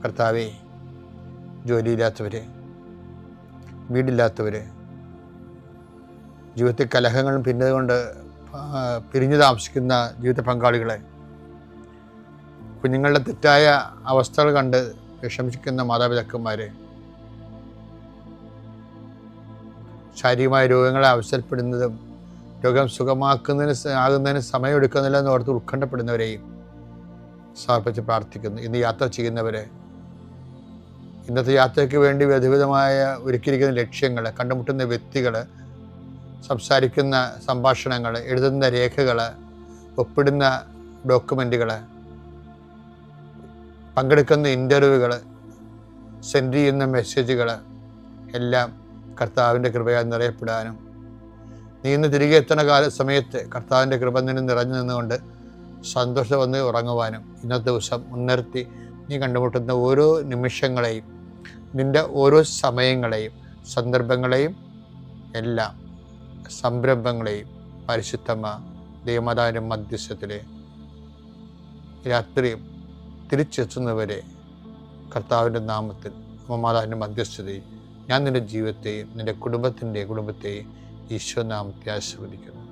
കർത്താവേ, ജോലിയില്ലാത്തവർ, വീടില്ലാത്തവർ, ജീവിതത്തിൽ കലഹങ്ങളും കൊണ്ട് പിരിഞ്ഞു താമസിക്കുന്ന ജീവിത പങ്കാളികളെ, കുഞ്ഞുങ്ങളുടെ തെറ്റായ അവസ്ഥകൾ കണ്ട് വിഷമിക്കുന്ന മാതാപിതാക്കന്മാരെ, ശാരീരികമായ രോഗങ്ങളെ അവസരപ്പെടുന്നതും രോഗം ആകുന്നതിന് സമയമെടുക്കുന്നില്ല എന്ന് ഓർത്ത് ഉത്കണ്ഠപ്പെടുന്നവരെയും സമർപ്പിച്ച് പ്രാർത്ഥിക്കുന്നു. ഇന്ന് യാത്ര ചെയ്യുന്നവരെ, ഇന്നത്തെ യാത്രയ്ക്ക് വേണ്ടി വിധവിധമായ ഒരുക്കിയിരിക്കുന്ന ലക്ഷ്യങ്ങൾ, കണ്ടുമുട്ടുന്ന വ്യക്തികൾ, സംസാരിക്കുന്ന സംഭാഷണങ്ങൾ, എഴുതുന്ന രേഖകൾ, ഒപ്പിടുന്ന ഡോക്യുമെൻറ്റുകൾ, പങ്കെടുക്കുന്ന ഇൻ്റർവ്യൂകൾ, സെൻഡ് ചെയ്യുന്ന മെസ്സേജുകൾ എല്ലാം കർത്താവിൻ്റെ കൃപയാൽ നിറയപ്പെടാനും, നീ ഇന്ന് തിരികെ എത്തുന്ന സമയത്ത് കർത്താവിൻ്റെ കൃപ നിറഞ്ഞു നിന്നുകൊണ്ട് സന്തോഷം വന്ന് ഉറങ്ങുവാനും, ഇന്നത്തെ ദിവസം മുൻനിർത്തി നീ കണ്ടുമുട്ടുന്ന ഓരോ നിമിഷങ്ങളെയും, നിൻ്റെ ഓരോ സമയങ്ങളെയും, സന്ദർഭങ്ങളെയും, എല്ലാ സംരംഭങ്ങളെയും പരിശുദ്ധമായ ദൈവമാതാവിൻ്റെ മധ്യസ്ഥത്തിൽ രാത്രിയും തിരിച്ചെത്തുന്നവരെ കർത്താവിൻ്റെ നാമത്തിൽ മാതാവിൻ്റെ മധ്യസ്ഥതയിൽ ഞാൻ നിൻ്റെ ജീവിതത്തെയും നിൻ്റെ കുടുംബത്തെയും ഈശോ നാമത്തെ ആശീർവദിക്കുന്നു.